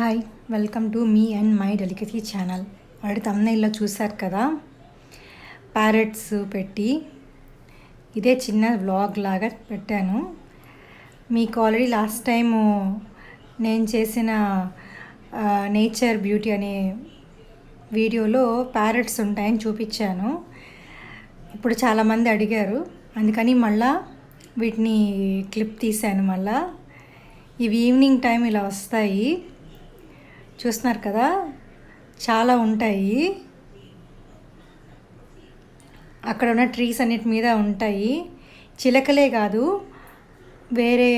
Hi, welcome to me and my delicacy channel. Already తమ్నైల్లో చూశారు కదా, ప్యారెట్స్ పెట్టి ఇదే చిన్న వ్లాగ్ లాగా పెట్టాను. మీకు ఆల్రెడీ లాస్ట్ టైము నేను చేసిన నేచర్ బ్యూటీ అనే వీడియోలో ప్యారెట్స్ ఉంటాయని చూపించాను. ఇప్పుడు చాలామంది అడిగారు, అందుకని మళ్ళా వీటిని క్లిప్ తీశాను. మళ్ళా ఇవి ఈవినింగ్ టైం ఇలా వస్తాయి, చూస్తున్నారు కదా, చాలా ఉంటాయి. అక్కడ ఉన్న ట్రీస్ అన్నిటి మీద ఉంటాయి. చిలకలే కాదు, వేరే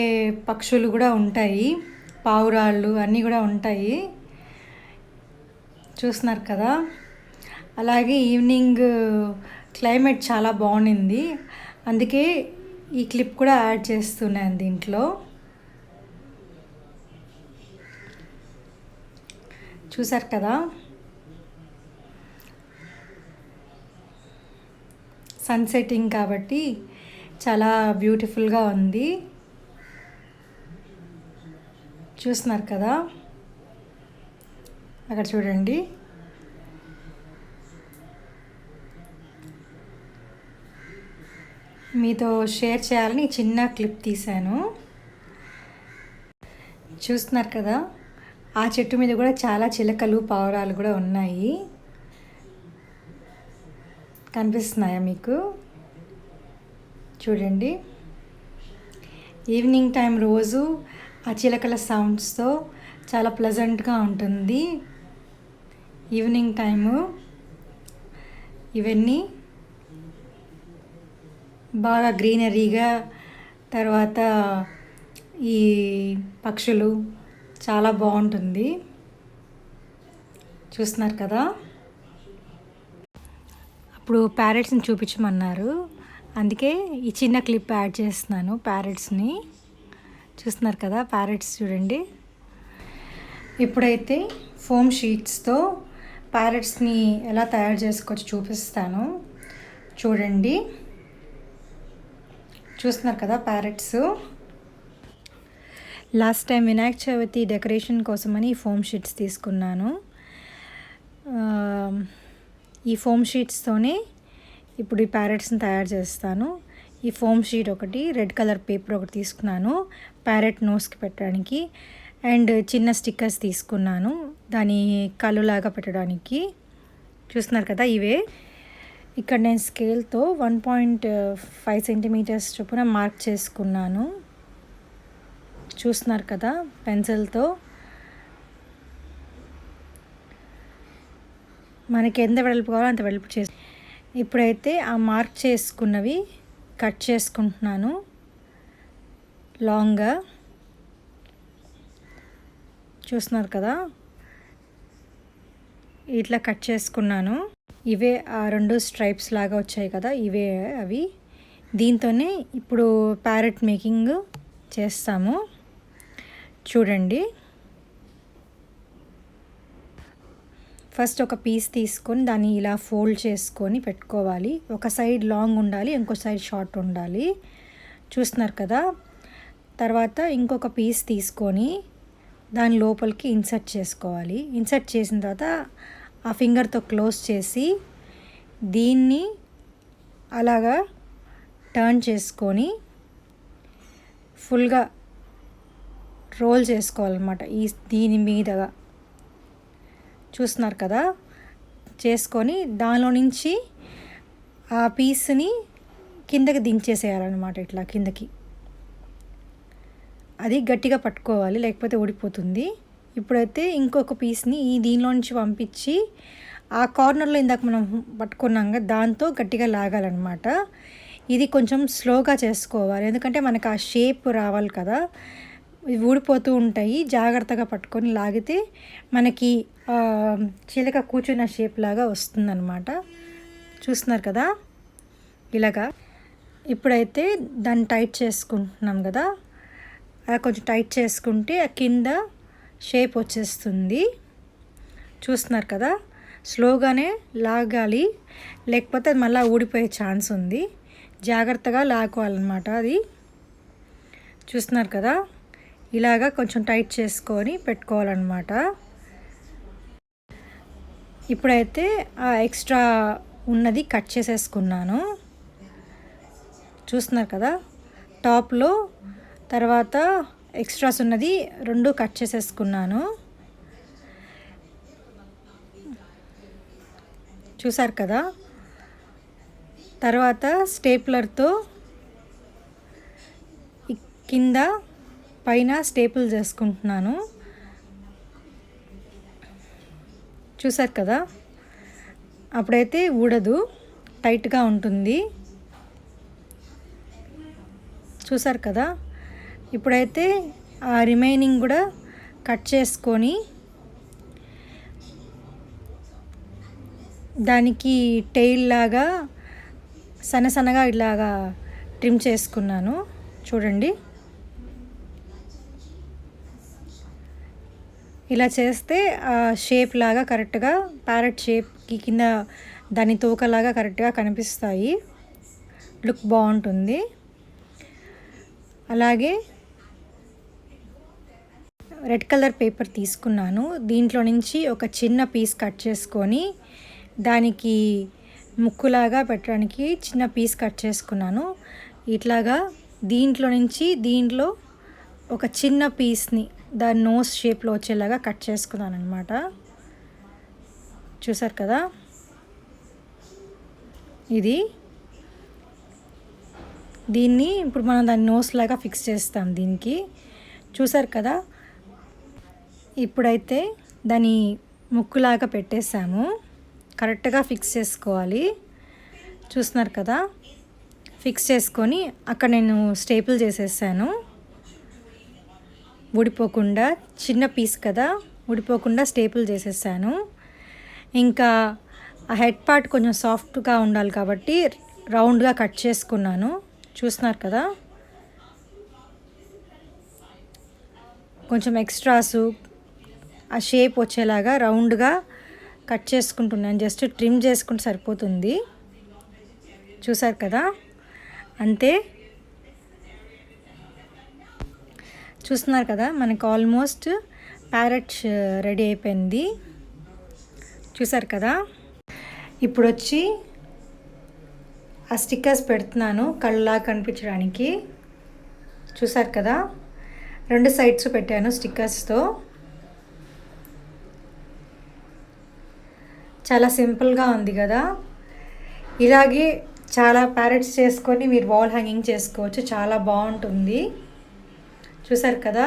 పక్షులు కూడా ఉంటాయి, పావురాళ్ళు అన్నీ కూడా ఉంటాయి. చూస్తున్నారు కదా. అలాగే ఈవినింగ్ క్లైమేట్ చాలా బాగుంది, అందుకే ఈ క్లిప్ కూడా యాడ్ చేస్తున్నాను దీంట్లో. చూసారు కదా, సన్సెటింగ్ కాబట్టి చాలా బ్యూటిఫుల్గా ఉంది. చూస్తున్నారు కదా, అక్కడ చూడండి. మీతో షేర్ చేయాలని చిన్న క్లిప్ తీశాను. చూస్తున్నారు కదా, ఆ చెట్టు మీద కూడా చాలా చిలకలు, పావురాలు కూడా ఉన్నాయి. కనిపిస్తున్నాయా మీకు? చూడండి. ఈవినింగ్ టైం రోజు ఆ చిలకల సౌండ్స్తో చాలా ప్లెజెంట్గా ఉంటుంది. ఈవినింగ్ టైము ఇవన్నీ బాగా గ్రీనరీగా, తర్వాత ఈ పక్షులు చాలా బాగుంటుంది. చూస్తున్నారు కదా. అప్పుడు ప్యారెట్స్ని చూపించమన్నారు, అందుకే ఈ చిన్న క్లిప్ యాడ్ చేస్తున్నాను ప్యారెట్స్ని. చూస్తున్నారు కదా, ప్యారెట్స్ చూడండి. ఇప్పుడైతే ఫోమ్ షీట్స్తో ప్యారెట్స్ని ఎలా తయారు చేసుకోవచ్చు చూపిస్తాను. చూడండి. చూస్తున్నారు కదా parrots. Last time Vinayaka Chavithi decoration కోసమని ఈ ఫోమ్ షీట్స్ తీసుకున్నాను. ఈ ఫోమ్ షీట్స్తోనే ఇప్పుడు ఈ ప్యారెట్స్ని తయారు చేస్తాను. ఈ ఫోమ్ షీట్ ఒకటి, రెడ్ కలర్ పేపర్ ఒకటి తీసుకున్నాను ప్యారెట్ నోస్కి పెట్టడానికి, అండ్ చిన్న స్టిక్కర్స్ తీసుకున్నాను దాని కళ్ళులాగా పెట్టడానికి. చూస్తున్నారు కదా, ఇవే. ఇక్కడ నేను స్కేల్తో 1.5 సెంటీమీటర్స్ చొప్పున మార్క్ చేసుకున్నాను. చూస్తున్నారు కదా, పెన్సిల్తో మనకి ఎంత వెడల్పు కావాలో అంత వెడల్పు చేసి, ఇప్పుడైతే ఆ మార్క్ చేసుకున్నవి కట్ చేసుకుంటున్నాను లాంగ్గా. చూస్తున్నారు కదా, ఇట్లా కట్ చేసుకున్నాను. ఇవే ఆ రెండు స్ట్రైప్స్ లాగా వచ్చాయి కదా, ఇవే అవి. దీంతోనే ఇప్పుడు ప్యారెట్ మేకింగ్ చేస్తాము. చూడండి. ఫస్ట్ ఒక పీస్ తీసుకొని దాన్ని ఇలా ఫోల్డ్ చేసుకొని పెట్టుకోవాలి. ఒక సైడ్ లాంగ్ ఉండాలి, ఇంకో సైడ్ షార్ట్ ఉండాలి. చూస్తున్నారు కదా. తర్వాత ఇంకొక పీస్ తీసుకొని దాని లోపలికి ఇన్సర్ట్ చేసుకోవాలి. ఇన్సర్ట్ చేసిన తర్వాత ఆ ఫింగర్తో క్లోజ్ చేసి దీన్ని అలాగా టర్న్ చేసుకొని ఫుల్గా రోల్ చేసుకోవాలన్నమాట దీని మీదగా. చూస్తున్నారు కదా, చేసుకొని దానిలో నుంచి ఆ పీస్ని కిందకి దించేసేయాలన్నమాట, ఇట్లా కిందకి. అది గట్టిగా పట్టుకోవాలి, లేకపోతే ఊడిపోతుంది. ఇప్పుడైతే ఇంకొక పీస్ని దీనిలో నుంచి పంపించి ఆ కార్నర్లో ఇందాక మనం పట్టుకున్నాం కదా, దాంతో గట్టిగా లాగాలన్నమాట. ఇది కొంచెం స్లోగా చేసుకోవాలి, ఎందుకంటే మనకు ఆ షేప్ రావాలి కదా. ఇవి ఊడిపోతూ ఉంటాయి, జాగ్రత్తగా పట్టుకొని లాగితే మనకి చిలక కూర్చున్న షేప్ లాగా వస్తుందన్నమాట. చూస్తున్నారు కదా, ఇలాగా. ఇప్పుడైతే దాన్ని టైట్ చేసుకుంటున్నాం కదా, అలా కొంచెం టైట్ చేసుకుంటే ఆ కింద షేప్ వచ్చేస్తుంది. చూస్తున్నారు కదా, స్లోగానే లాగాలి, లేకపోతే మళ్ళీ ఊడిపోయే ఛాన్స్ ఉంది. జాగ్రత్తగా లాగాలన్నమాట అది. చూస్తున్నారు కదా, ఇలాగా కొంచెం టైట్ చేసుకొని పెట్టుకోవాలన్నమాట. ఇప్పుడైతే ఆ ఎక్స్ట్రా ఉన్నది కట్ చేసేసుకున్నాను. చూస్తున్నారు కదా, టాప్లో తర్వాత ఎక్స్ట్రాస్ ఉన్నది 2 కట్ చేసేసుకున్నాను. చూసారు కదా, తర్వాత స్టేప్లర్తో కింద పైన స్టేపుల్ చేసుకుంటున్నాను. చూసారు కదా, అప్పుడైతే ఊడదు, టైట్గా ఉంటుంది. చూసారు కదా, ఇప్పుడైతే ఆ రిమైనింగ్ కూడా కట్ చేసుకొని దానికి టెయిల్ లాగా సన్నగా ఇలాగా ట్రిమ్ చేసుకున్నాను. చూడండి, ఇలా చేస్తే ఆ షేప్ లాగా కరెక్ట్గా ప్యారెట్ షేప్కి కింద దాని తోకలాగా కరెక్ట్గా కనిపిస్తాయి, లుక్ బాగుంటుంది. అలాగే రెడ్ కలర్ పేపర్ తీసుకున్నాను. దీంట్లో నుంచి ఒక చిన్న పీస్ కట్ చేసుకొని దానికి ముక్కులాగా పెట్టడానికి చిన్న పీస్ కట్ చేసుకున్నాను. ఇట్లాగా దీంట్లో నుంచి దీంట్లో ఒక చిన్న పీస్ని దాని నోస్ షేప్లో వచ్చేలాగా కట్ చేసుకున్నాను అనమాట. చూసారు కదా, ఇది దీన్ని ఇప్పుడు మనం దాని నోస్ లాగా ఫిక్స్ చేస్తాం దీనికి. చూసారు కదా, ఇప్పుడైతే దాని ముక్కులాగా పెట్టేసాము. కరెక్ట్గా ఫిక్స్ చేసుకోవాలి. చూస్తున్నారు కదా, ఫిక్స్ చేసుకొని అక్కడ నేను స్టేపుల్ చేసేసాను. ఊడిపోకుండా, చిన్న పీస్ కదా, ఊడిపోకుండా స్టేపుల్ చేసేసాను. ఇంకా ఆ హెడ్ పార్ట్ కొంచెం సాఫ్ట్గా ఉండాలి కాబట్టి రౌండ్గా కట్ చేసుకున్నాను. చూస్తున్నారు కదా, కొంచెం ఎక్స్ట్రాసు ఆ షేప్ వచ్చేలాగా రౌండ్గా కట్ చేసుకుంటున్నాను. జస్ట్ ట్రిమ్ చేసుకుంటే సరిపోతుంది. చూసారు కదా, అంతే. చూస్తున్నారు కదా, మనకు ఆల్మోస్ట్ ప్యారెట్ రెడీ అయిపోయింది. చూసారు కదా, ఇప్పుడు వచ్చి ఆ స్టిక్కర్స్ పెడుతున్నాను కళ్ళలా కనిపించడానికి. చూసారు కదా, 2 సైడ్స్ పెట్టాను స్టిక్కర్స్తో. చాలా సింపుల్గా ఉంది కదా. ఇలాగే చాలా ప్యారెట్స్ చేసుకొని మీరు వాల్ హ్యాంగింగ్ చేసుకోవచ్చు, చాలా బాగుంటుంది. చూసారు కదా,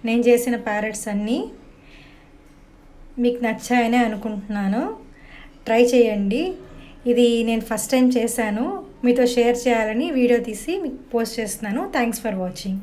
నేను చేసిన ప్యారెట్స్ అన్నీ మీకు నచ్చాయని అనుకుంటున్నాను. ట్రై చేయండి. ఇది నేను ఫస్ట్ టైం చేశాను, మీతో షేర్ చేయాలని వీడియో తీసి మీకు పోస్ట్ చేస్తున్నాను. Thanks for watching.